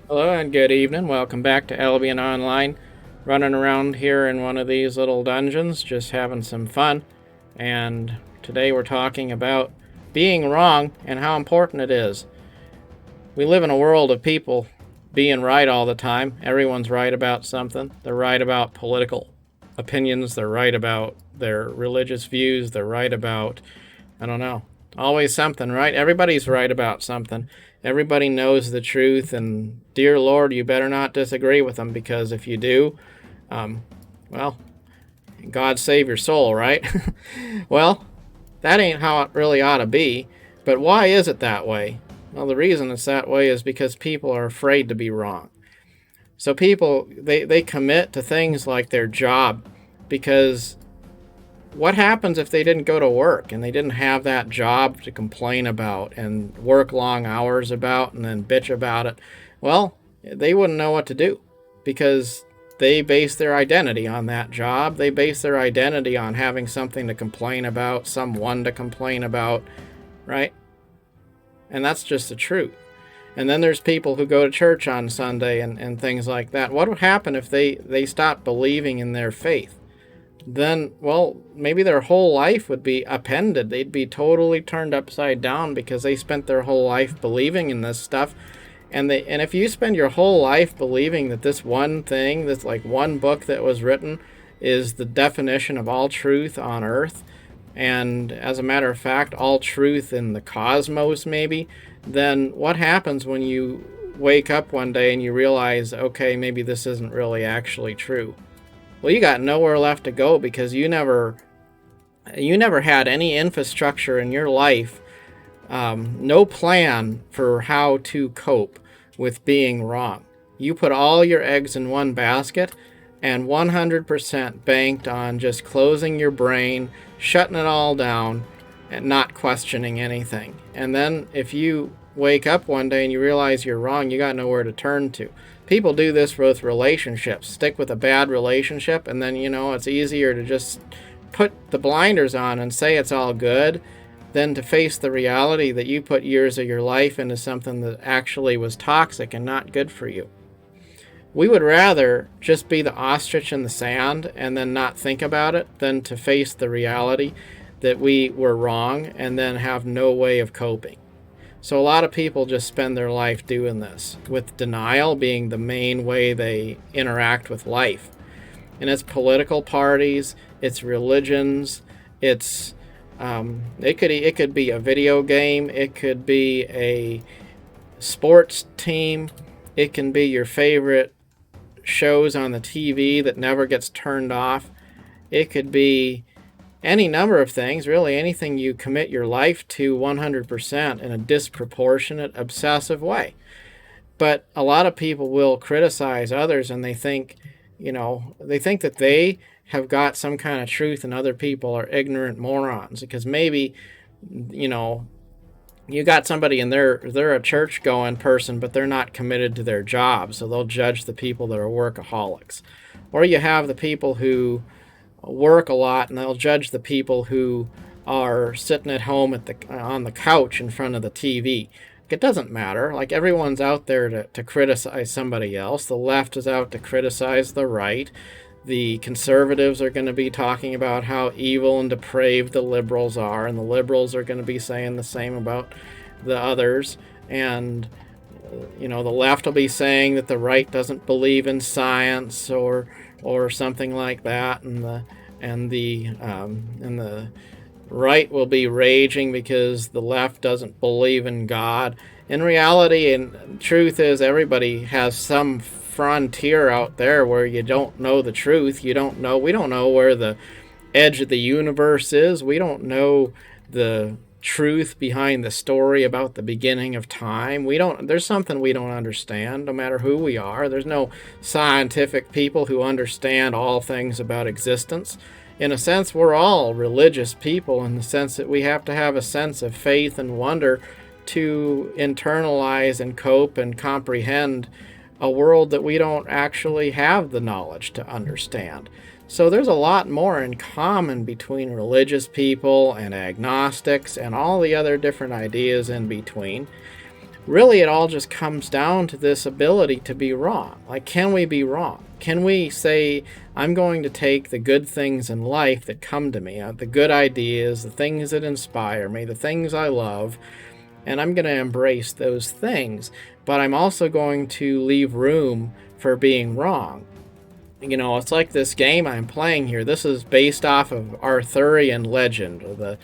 Hello and good evening. Welcome back to Albion Online. Running around here in one of these little dungeons, just having some fun. And today we're talking about being wrong and how important it is. We live in a world of people being right all the time. Everyone's right about something. They're right about political opinions. They're right about their religious views. They're right about, I don't know, always something, right? Everybody's right about something. Everybody knows the truth, and dear Lord, you better not disagree with them, because if you do, um, well, God save your soul, right? Well, that ain't how it really ought to be. But why is it that way? Well, the reason it's that way is because people are afraid to be wrong. So people, they commit to things like their job because what happens if they didn't go to work and they didn't have that job to complain about and work long hours about and then bitch about it? Well, they wouldn't know what to do because they base their identity on that job. They base their identity on having something to complain about, someone to complain about, right? And that's just the truth. And then there's people who go to church on Sunday and things like that. What would happen if they stopped believing in their faith? Then, well, maybe their whole life would be upended. They'd be totally turned upside down because they spent their whole life believing in this stuff. And if you spend your whole life believing that this one thing, this like one book that was written, is the definition of all truth on earth, and as a matter of fact, all truth in the cosmos, maybe, then what happens when you wake up one day and you realize, okay, maybe this isn't really actually true? Well, you got nowhere left to go because you never had any infrastructure in your life, no plan for how to cope with being wrong. You put all your eggs in one basket and 100% banked on just closing your brain, shutting it all down, and not questioning anything. And then if you wake up one day and you realize you're wrong, you got nowhere to turn to. People do this with relationships. Stick with a bad relationship, and then, it's easier to just put the blinders on and say it's all good than to face the reality that you put years of your life into something that actually was toxic and not good for you. We would rather just be the ostrich in the sand and then not think about it than to face the reality that we were wrong and then have no way of coping. So a lot of people just spend their life doing this, with denial being the main way they interact with life. And it's political parties, it's religions, it could be a video game, it could be a sports team, it can be your favorite shows on the TV that never gets turned off. It could be any number of things, really anything you commit your life to 100% in a disproportionate, obsessive way. But a lot of people will criticize others, and they think that they have got some kind of truth and other people are ignorant morons because maybe, you know, you got somebody and they're a church going person, but they're not committed to their job, so they'll judge the people that are workaholics. Or you have the people who work a lot and they'll judge the people who are sitting at home on the couch in front of the TV. It doesn't matter. Like, everyone's out there to criticize somebody else. The left is out to criticize the right. The conservatives are going to be talking about how evil and depraved the liberals are, and the liberals are going to be saying the same about the others. And the left will be saying that the right doesn't believe in science or something like that, and the right will be raging because the left doesn't believe in God. In reality, and truth is, everybody has some frontier out there where you don't know the truth. We don't know where the edge of the universe is. We don't know the truth behind the story about the beginning of time. There's something we don't understand, no matter who we are. There's no scientific people who understand all things about existence. In a sense, we're all religious people, in the sense that we have to have a sense of faith and wonder to internalize and cope and comprehend a world that we don't actually have the knowledge to understand. So there's a lot more in common between religious people and agnostics and all the other different ideas in between. really it all just comes down to this ability to be wrong. Like, can we be wrong? Can we say, I'm going to take the good things in life that come to me, the good ideas, the things that inspire me, the things I love, and I'm going to embrace those things, but I'm also going to leave room for being wrong. It's like this game I'm playing here. This is based off of Arthurian legend, or the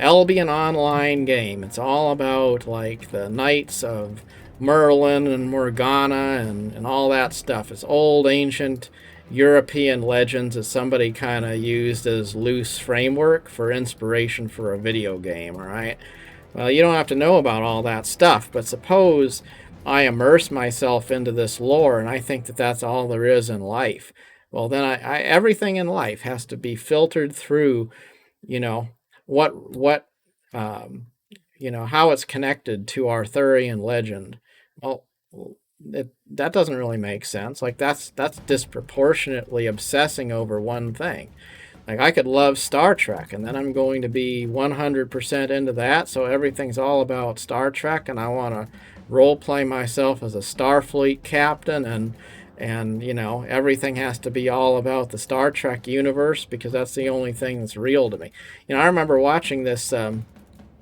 Albion Online game. It's all about like the knights of Merlin and Morgana and all that stuff. It's old, ancient European legends that somebody kind of used as loose framework for inspiration for a video game, all right? Well, you don't have to know about all that stuff, but suppose I immerse myself into this lore and I think that that's all there is in life. Well, then everything in life has to be filtered through, what how it's connected to Arthurian legend. Well, that doesn't really make sense. Like, that's disproportionately obsessing over one thing. Like, I could love Star Trek, and then I'm going to be 100% into that, so everything's all about Star Trek, and I want to role play myself as a Starfleet captain, and everything has to be all about the Star Trek universe because that's the only thing that's real to me. I remember watching this,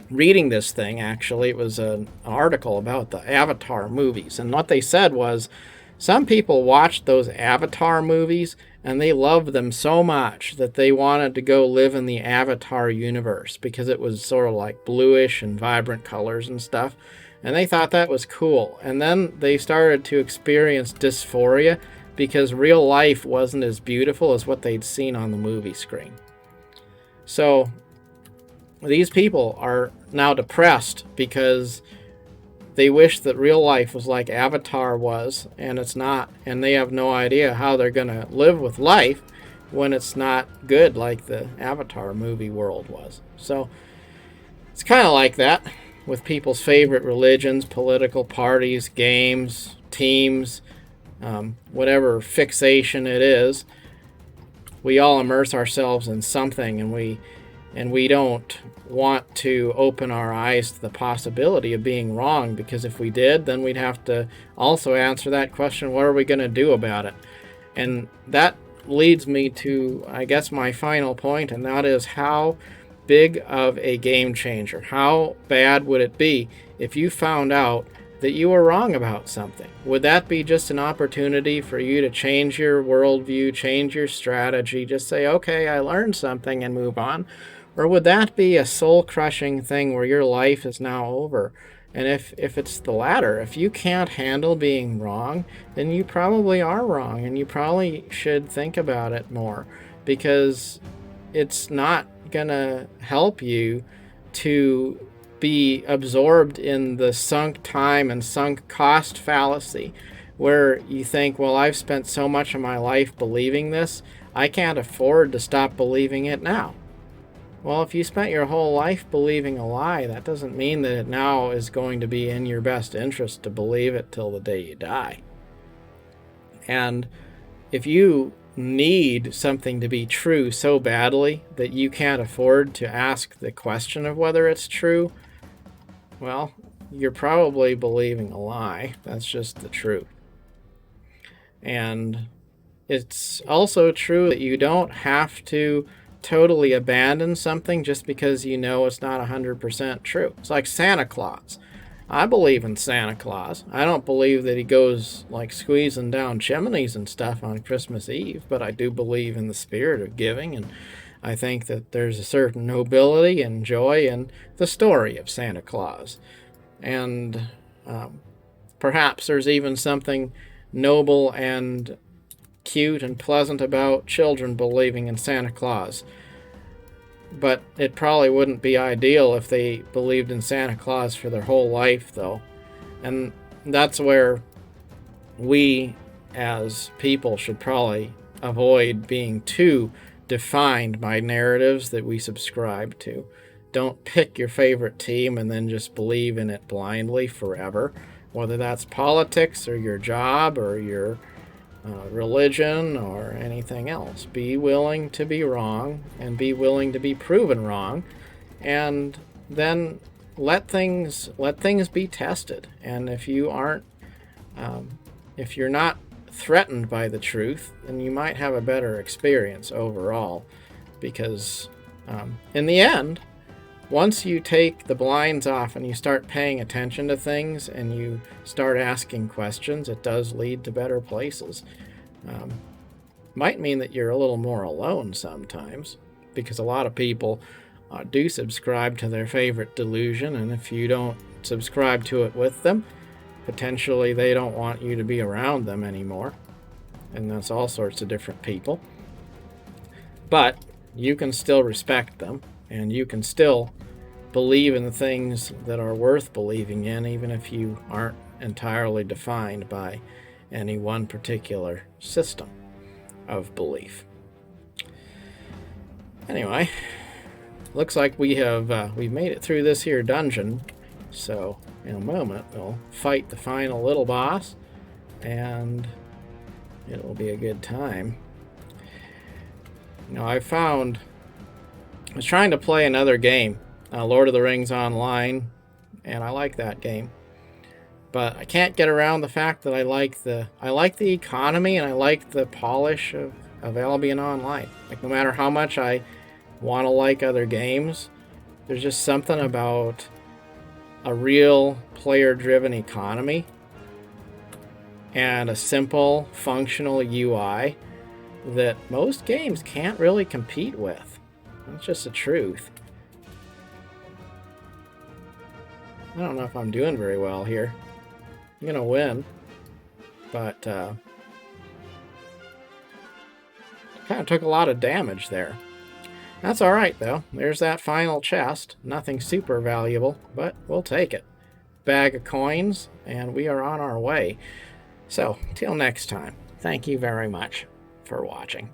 reading this thing, actually. It was an article about the Avatar movies, and what they said was some people watched those Avatar movies and they loved them so much that they wanted to go live in the Avatar universe because it was sort of like bluish and vibrant colors and stuff. And they thought that was cool. And then they started to experience dysphoria because real life wasn't as beautiful as what they'd seen on the movie screen. So these people are now depressed because they wish that real life was like Avatar was, and it's not. And they have no idea how they're going to live with life when it's not good like the Avatar movie world was. So it's kind of like that with people's favorite religions, political parties, games, teams, whatever fixation it is. We all immerse ourselves in something, and we don't want to open our eyes to the possibility of being wrong, because if we did, then we'd have to also answer that question, what are we going to do about it? And that leads me to, I guess, my final point, and that is how big of a game changer, how bad would it be if you found out that you were wrong about something? Would that be just an opportunity for you to change your worldview, change your strategy, just say, okay, I learned something and move on? Or would that be a soul-crushing thing where your life is now over? And if it's the latter, if you can't handle being wrong, then you probably are wrong, and you probably should think about it more, because it's not going to help you to be absorbed in the sunk time and sunk cost fallacy, where you think, well, I've spent so much of my life believing this, I can't afford to stop believing it now. Well, if you spent your whole life believing a lie, that doesn't mean that it now is going to be in your best interest to believe it till the day you die. And if you need something to be true so badly that you can't afford to ask the question of whether it's true, well, you're probably believing a lie. That's just the truth. And it's also true that you don't have to totally abandon something just because you know it's not 100% true. It's like Santa Claus. I believe in Santa Claus. I don't believe that he goes like squeezing down chimneys and stuff on Christmas Eve, but I do believe in the spirit of giving, and I think that there's a certain nobility and joy in the story of Santa Claus. And perhaps there's even something noble and cute and pleasant about children believing in Santa Claus. But it probably wouldn't be ideal if they believed in Santa Claus for their whole life, though. And that's where we as people should probably avoid being too defined by narratives that we subscribe to. Don't pick your favorite team and then just believe in it blindly forever, whether that's politics or your job or your religion or anything else. Be willing to be wrong and be willing to be proven wrong, and then let things be tested. And if you aren't, if you're not threatened by the truth, then you might have a better experience overall. Because in the end, once you take the blinds off and you start paying attention to things and you start asking questions, it does lead to better places. Might mean that you're a little more alone sometimes, because a lot of people do subscribe to their favorite delusion, and if you don't subscribe to it with them, potentially they don't want you to be around them anymore. And that's all sorts of different people. But you can still respect them, and you can still believe in the things that are worth believing in, even if you aren't entirely defined by any one particular system of belief. Anyway, looks like we've made it through this here dungeon. So in a moment we'll fight the final little boss, and it'll be a good time. Now I was trying to play another game, Lord of the Rings Online, and I like that game. But I can't get around the fact that I like the economy, and I like the polish of Albion Online. Like, no matter how much I want to like other games, there's just something about a real player-driven economy and a simple, functional UI that most games can't really compete with. That's just the truth. I don't know if I'm doing very well here. I'm gonna win, but kind of took a lot of damage there. That's all right, though. There's that final chest. Nothing super valuable, but we'll take it. Bag of coins, and we are on our way. So, till next time, thank you very much for watching.